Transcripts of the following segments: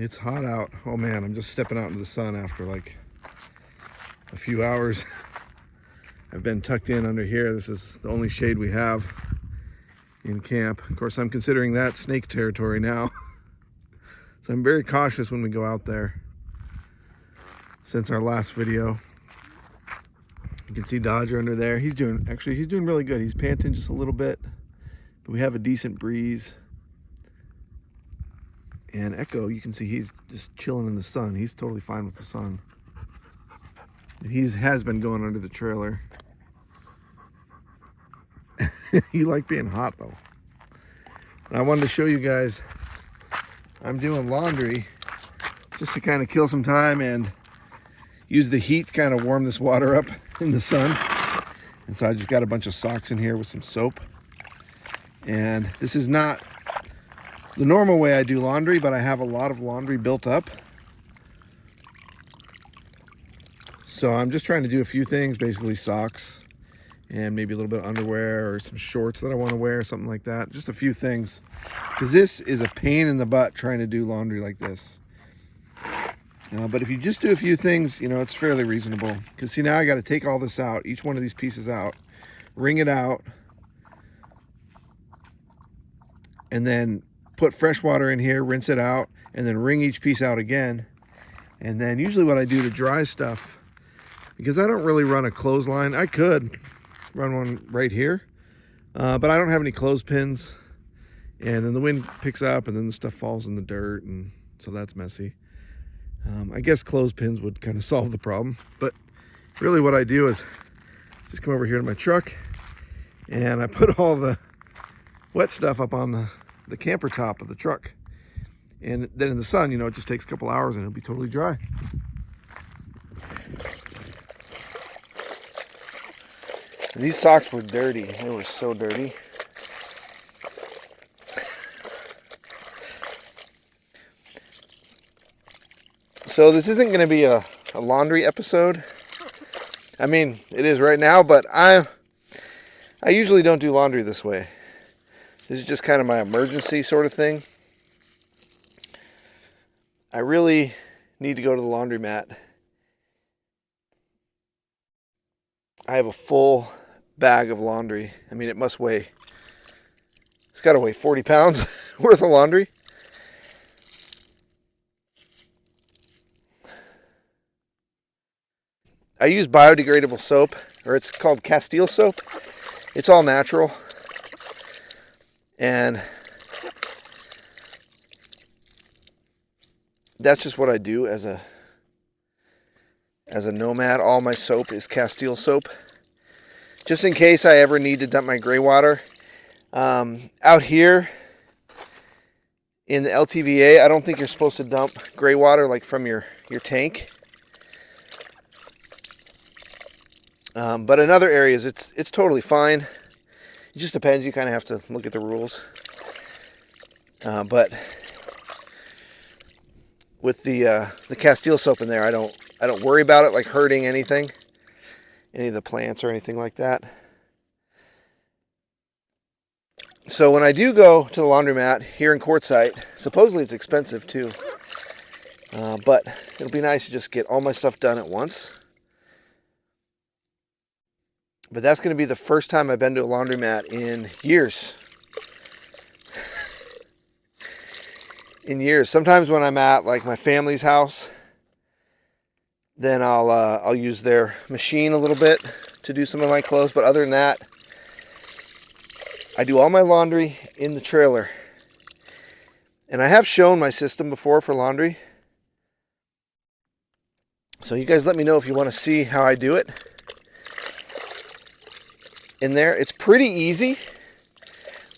It's hot out. Oh man, I'm just stepping out into the sun after like a few hours. I've been tucked in under here. This is the only shade we have in camp. Of course, I'm considering that snake territory now. So I'm very cautious when we go out there. Since our last video, you can see Dodger under there. He's doing really good. He's panting just a little bit, but we have a decent breeze. And Echo, you can see he's just chilling in the sun. He's totally fine with the sun. He has been going under the trailer. You like being hot though. And I wanted to show you guys, I'm doing laundry just to kind of kill some time and use the heat to kind of warm this water up in the sun. And so I just got a bunch of socks in here with some soap. And this is not the normal way I do laundry, but I have a lot of laundry built up. So I'm just trying to do a few things, basically socks and maybe a little bit of underwear or some shorts that I want to wear, something like that. Just a few things, because this is a pain in the butt trying to do laundry like this. But if you just do a few things, you know, it's fairly reasonable. Because see, now I got to take all this out, each one of these pieces out, wring it out, and then put fresh water in here, rinse it out, and then wring each piece out again. And then usually what I do to dry stuff, because I don't really run a clothesline. I could run one right here, but I don't have any clothespins. And then the wind picks up and then the stuff falls in the dirt, and so that's messy. I guess clothespins would kind of solve the problem, but really what I do is just come over here to my truck and I put all the wet stuff up on the camper top of the truck. And then in the sun, you know, it just takes a couple hours and it'll be totally dry. These socks were dirty. They were so dirty. So this isn't going to be a laundry episode. I mean, it is right now, but I usually don't do laundry this way. This is just kind of my emergency sort of thing. I really need to go to the laundromat. I have a full bag of laundry. I mean, it's got to weigh 40 pounds worth of laundry. I use biodegradable soap, or it's called Castile soap. It's all natural. And that's just what I do as a nomad. All my soap is Castile soap. Just in case I ever need to dump my gray water. Out here in the LTVA, I don't think you're supposed to dump gray water like from your tank. But in other areas, it's totally fine. It just depends. You kind of have to look at the rules. But with the Castile soap in there, I don't worry about it like hurting anything, any of the plants or anything like that. So when I do go to the laundromat here in Quartzsite, supposedly it's expensive too. But it'll be nice to just get all my stuff done at once. But that's going to be the first time I've been to a laundromat in years. In years. Sometimes when I'm at like my family's house, then I'll use their machine a little bit to do some of my clothes. But other than that, I do all my laundry in the trailer. And I have shown my system before for laundry. So you guys let me know if you want to see how I do it. In there, it's pretty easy,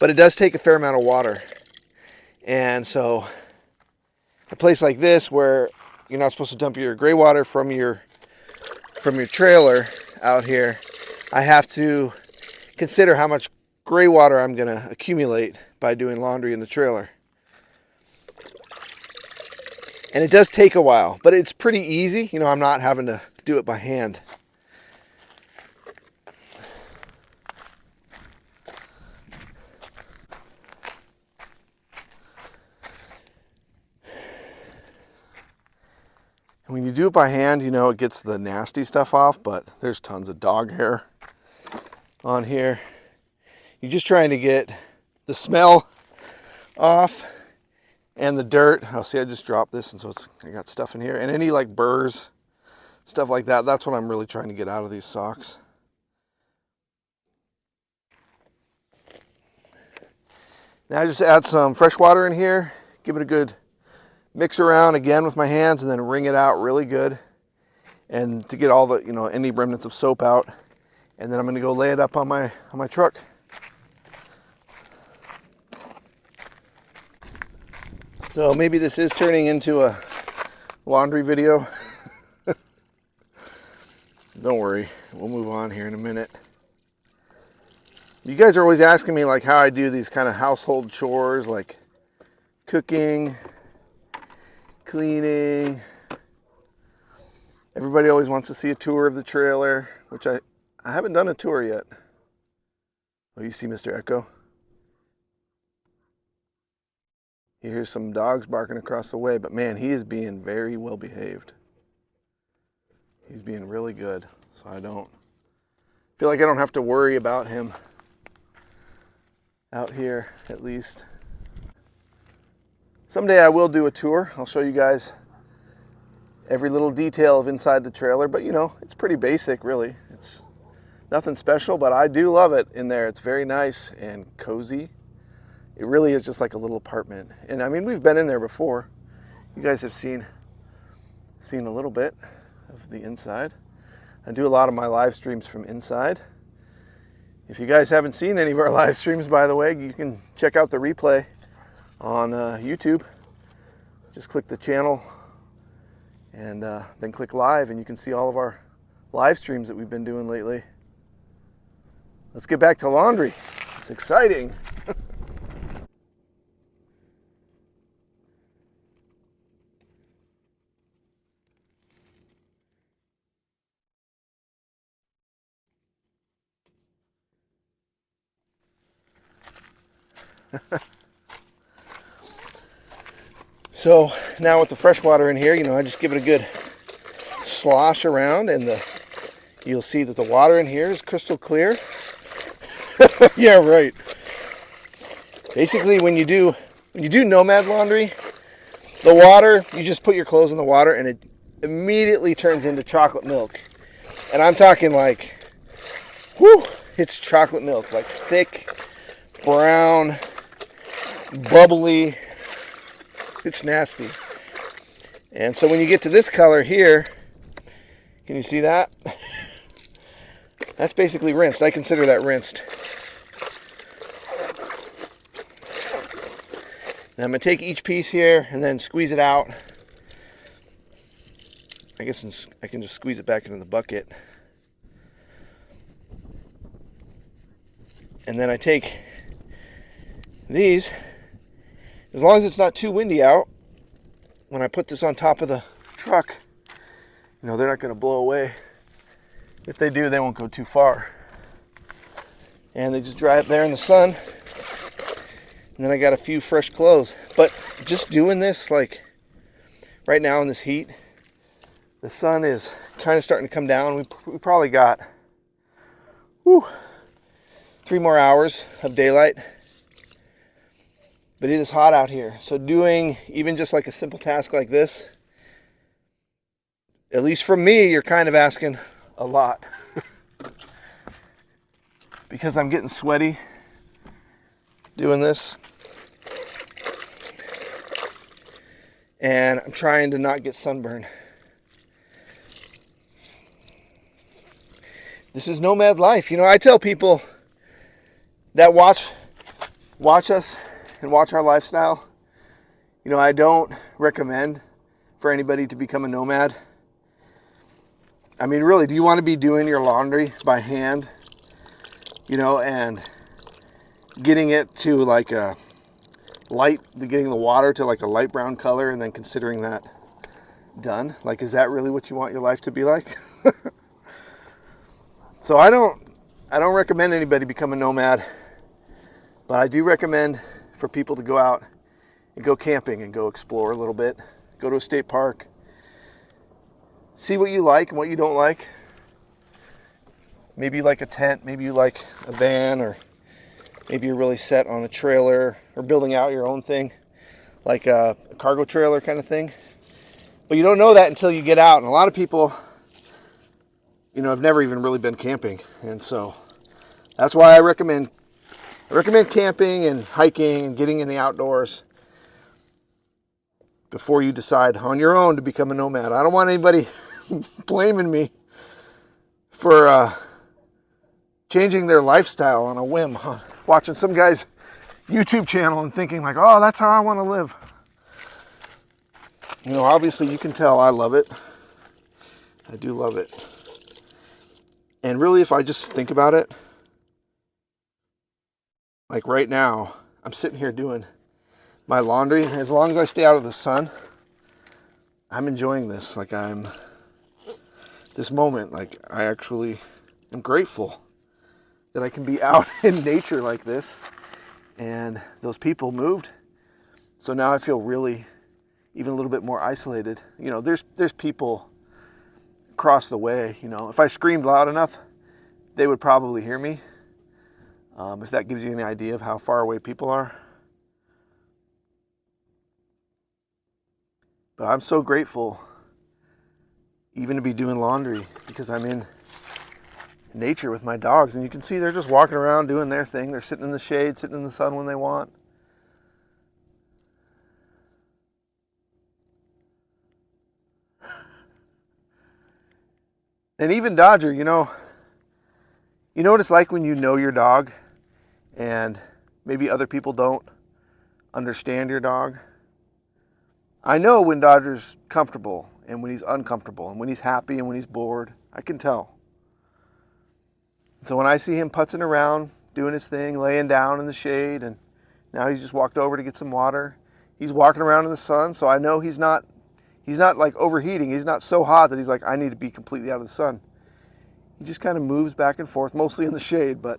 but it does take a fair amount of water. And so a place like this where you're not supposed to dump your gray water from your trailer out here, I have to consider how much gray water I'm going to accumulate by doing laundry in the trailer. And it does take a while, but it's pretty easy. You know, I'm not having to do it by hand. And when you do it by hand, you know, it gets the nasty stuff off, but there's tons of dog hair on here. You're just trying to get the smell off and the dirt. Oh, see, I just dropped this, and so I got stuff in here. And any like burrs, stuff like that, that's what I'm really trying to get out of these socks. Now I just add some fresh water in here, give it a good mix around again with my hands, and then wring it out really good. And to get all the, you know, any remnants of soap out. And then I'm gonna go lay it up on my truck. So maybe this is turning into a laundry video. Don't worry, we'll move on here in a minute. You guys are always asking me like how I do these kind of household chores, like cooking, cleaning. Everybody always wants to see a tour of the trailer, which I haven't done a tour yet. Oh, you see Mr. Echo? You hear some dogs barking across the way, but man, he is being very well behaved. He's being really good, so I don't feel like I don't have to worry about him out here, at least. Someday I will do a tour. I'll show you guys every little detail of inside the trailer, but you know, it's pretty basic, really. It's nothing special, but I do love it in there. It's very nice and cozy. It really is just like a little apartment. And I mean, we've been in there before. You guys have seen a little bit of the inside. I do a lot of my live streams from inside. If you guys haven't seen any of our live streams, by the way, you can check out the replay on YouTube. Just click the channel and then click live, and you can see all of our live streams that we've been doing lately. Let's get back to laundry. It's exciting. So now with the fresh water in here, you know, I just give it a good slosh around, and you'll see that the water in here is crystal clear. Yeah, right. Basically, when you do Nomad laundry, the water, you just put your clothes in the water and it immediately turns into chocolate milk. And I'm talking like, whew, it's chocolate milk, like thick, brown, bubbly. It's nasty. And so when you get to this color here, can you see that? That's basically rinsed. I consider that rinsed. Now I'm going to take each piece here and then squeeze it out. I guess I can just squeeze it back into the bucket. And then I take these, as long as it's not too windy out, when I put this on top of the truck, you know, they're not going to blow away. If they do, they won't go too far. And they just dry up there in the sun. And then I got a few fresh clothes. But just doing this, like right now in this heat, the sun is kind of starting to come down. We probably got 3 more hours of daylight. But it is hot out here. So doing even just like a simple task like this, at least from me, you're kind of asking a lot. Because I'm getting sweaty doing this. And I'm trying to not get sunburned. This is nomad life. You know, I tell people that watch us and watch our lifestyle, you know, I don't recommend for anybody to become a nomad. I mean, really, do you want to be doing your laundry by hand, you know, and getting it to like a getting the water to like a light brown color and then considering that done? Like, is that really what you want your life to be like? So I don't recommend anybody become a nomad, but I do recommend for people to go out and go camping and go explore a little bit, go to a state park, See what you like and what you don't like. Maybe you like a tent, maybe you like a van, or maybe you're really set on a trailer or building out your own thing, like a cargo trailer kind of thing. But you don't know that until you get out. And a lot of people, you know, have never even really been camping. And so that's why I recommend camping and hiking and getting in the outdoors before you decide on your own to become a nomad. I don't want anybody blaming me for changing their lifestyle on a whim, watching some guy's YouTube channel and thinking like, oh, that's how I want to live. You know, obviously you can tell I love it. I do love it. And really, if I just think about it, like right now, I'm sitting here doing my laundry. As long as I stay out of the sun, I'm enjoying this. Like this moment, like I actually am grateful that I can be out in nature like this. And those people moved. So now I feel really even a little bit more isolated. You know, there's people across the way. You know, if I screamed loud enough, they would probably hear me. If that gives you any idea of how far away people are. But I'm so grateful even to be doing laundry because I'm in nature with my dogs. And you can see they're just walking around doing their thing. They're sitting in the shade, sitting in the sun when they want. And even Dodger, you know what it's like when you know your dog and maybe other people don't understand your dog. I know when Dodger's comfortable and when he's uncomfortable and when he's happy and when he's bored. I can tell. So when I see him putzing around, doing his thing, laying down in the shade, and now he's just walked over to get some water. He's walking around in the sun, so I know he's not like overheating. He's not so hot that he's like, I need to be completely out of the sun. He just kind of moves back and forth, mostly in the shade, but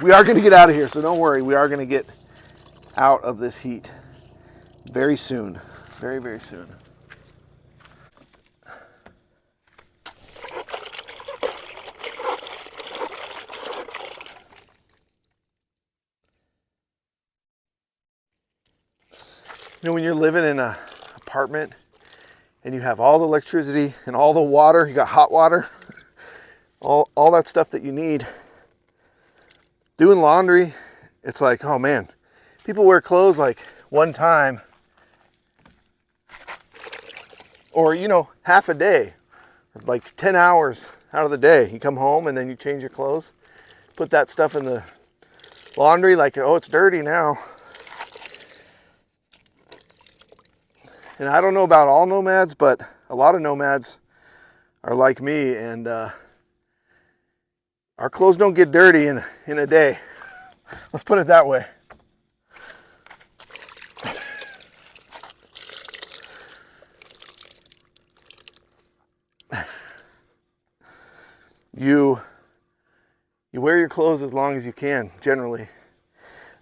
we are going to get out of here, so don't worry. We are going to get out of this heat very soon. Very, very soon. You know, when you're living in an apartment and you have all the electricity and all the water, you got hot water, all that stuff that you need. Doing laundry, it's like, oh man, people wear clothes like one time or, you know, half a day, like 10 hours out of the day. You come home and then you change your clothes, put that stuff in the laundry like, oh, it's dirty now. And I don't know about all nomads, but a lot of nomads are like me, and our clothes don't get dirty in a day. Let's put it that way. You wear your clothes as long as you can, generally.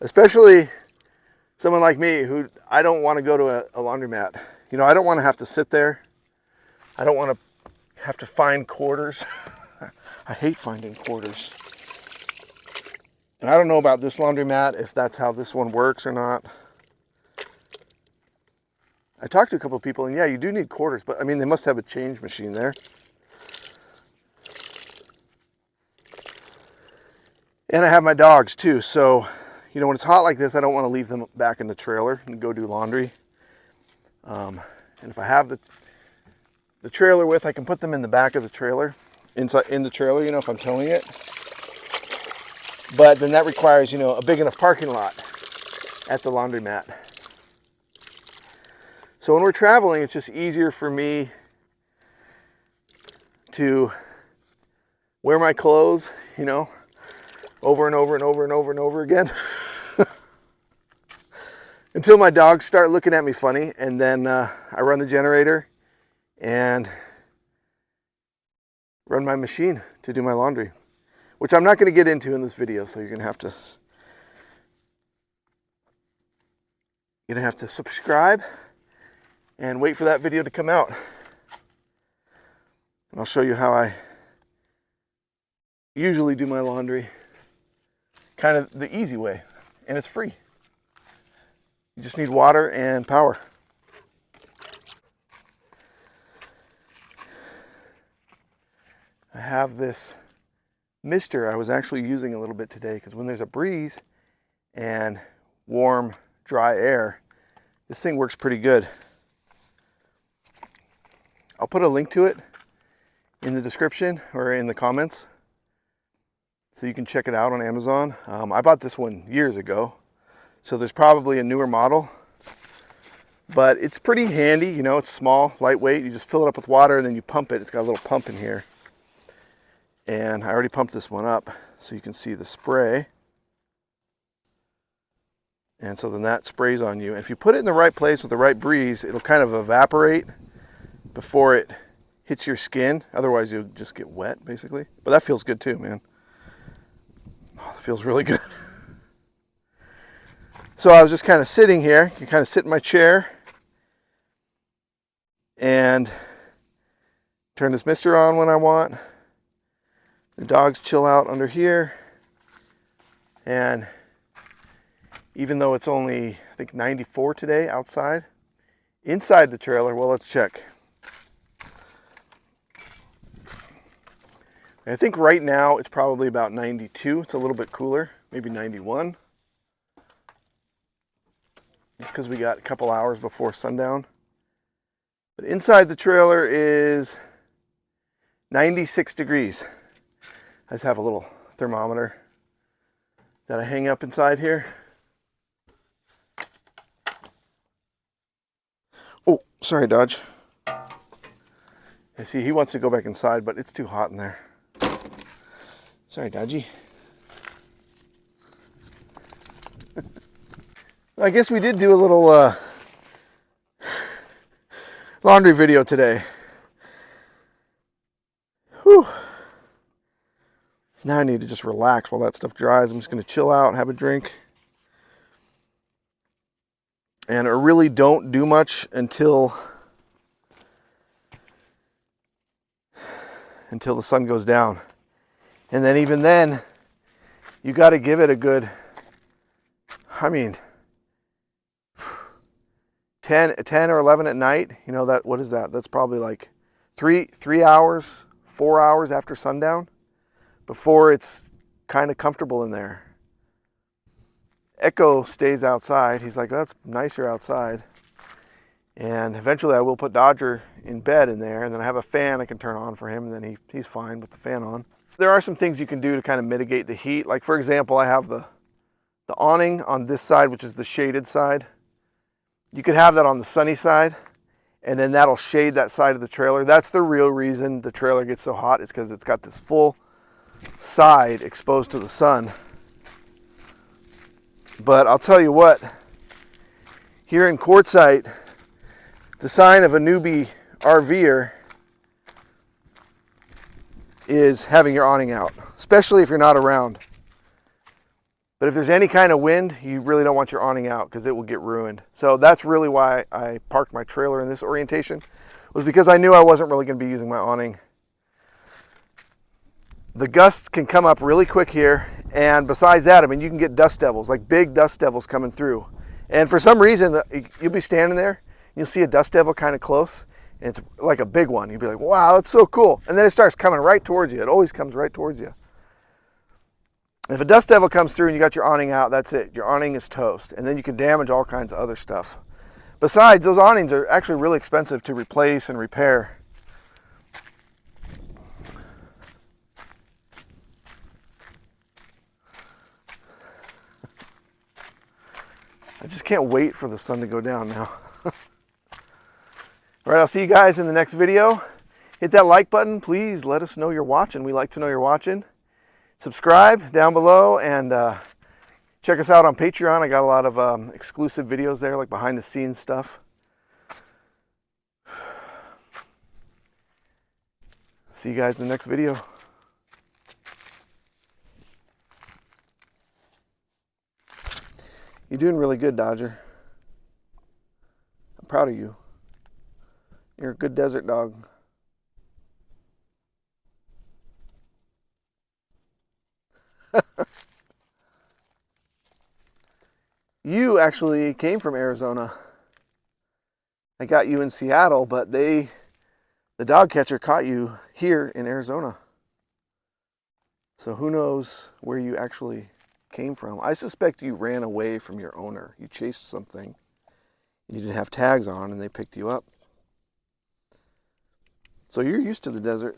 Especially someone like me who I don't want to go to a laundromat. You know, I don't want to have to sit there. I don't want to have to find quarters. I hate finding quarters. And I don't know about this laundromat, if that's how this one works or not. I talked to a couple of people, and yeah, you do need quarters, but I mean, they must have a change machine there. And I have my dogs too, so, you know, when it's hot like this, I don't want to leave them back in the trailer and go do laundry. And if I have the trailer with, I can put them in the back of the trailer, inside in the trailer, you know, if I'm towing it. But then that requires, you know, a big enough parking lot at the laundromat. So when we're traveling, it's just easier for me to wear my clothes, you know, over and over and over and over and over again. Until my dogs start looking at me funny, and then I run the generator and run my machine to do my laundry, which I'm not going to get into in this video, so you're going to have to You're gonna have to subscribe and wait for that video to come out. And I'll show you how I usually do my laundry. Kind of the easy way, and it's free. You just need water and power. I have this mister I was actually using a little bit today because when there's a breeze and warm, dry air, this thing works pretty good. I'll put a link to it in the description or in the comments so you can check it out on Amazon. I bought this one years ago, so there's probably a newer model, but it's pretty handy. You know, it's small, lightweight. You just fill it up with water and then you pump it. It's got a little pump in here. And I already pumped this one up so you can see the spray. And so then that sprays on you. And if you put it in the right place with the right breeze, it'll kind of evaporate before it hits your skin. Otherwise you'll just get wet basically. But that feels good too, man. Oh, that feels really good. So I was just kind of sitting here. You can kind of sit in my chair and turn this mister on when I want. The dogs chill out under here. And even though it's only, I think, 94 today outside, inside the trailer, well, let's check. I think right now it's probably about 92. It's a little bit cooler, maybe 91. Just because we got a couple hours before sundown. But inside the trailer is 96 degrees. I just have a little thermometer that I hang up inside here. Oh, sorry, Dodge. I see he wants to go back inside, but it's too hot in there. Sorry, Dodgy. I guess we did do a little laundry video today. Whew. Now I need to just relax while that stuff dries. I'm just going to chill out, have a drink. And I really don't do much until the sun goes down. And then even then, you got to give it a good, I mean, 10 or 11 at night. You know, that, what is that? That's probably like 3 hours, 4 hours after sundown before it's kind of comfortable in there. Echo stays outside. He's like, oh, that's nicer outside. And eventually I will put Dodger in bed in there, and then I have a fan I can turn on for him, and then he's fine with the fan on. There are some things you can do to kind of mitigate the heat. Like, for example, I have the awning on this side, which is the shaded side. You could have that on the sunny side, and then that'll shade that side of the trailer. That's the real reason the trailer gets so hot, is because it's got this full side exposed to the sun. But I'll tell you what, here in Quartzsite, the sign of a newbie RVer is having your awning out, especially if you're not around. But if there's any kind of wind, you really don't want your awning out because it will get ruined. So that's really why I parked my trailer in this orientation, was because I knew I wasn't really going to be using my awning. The gusts can come up really quick here, and besides that, I mean, you can get dust devils, like big dust devils coming through. And for some reason, you'll be standing there, you'll see a dust devil kind of close, and it's like a big one. You'll be like, wow, that's so cool. And then it starts coming right towards you. It always comes right towards you. If a dust devil comes through and you got your awning out, that's it. Your awning is toast. And then you can damage all kinds of other stuff. Besides, those awnings are actually really expensive to replace and repair. I just can't wait for the sun to go down now. All right, I'll see you guys in the next video. Hit that like button. Please let us know you're watching. We like to know you're watching. Subscribe down below, and check us out on Patreon. I got a lot of exclusive videos there, like behind the scenes stuff. See you guys in the next video. You're doing really good, Dodger. proud of you. You're a good desert dog. You actually came from Arizona. I got you in Seattle, but the dog catcher caught you here in Arizona. So who knows where you actually came from. I suspect you ran away from your owner. You chased something. You didn't have tags on and they picked you up. So you're used to the desert.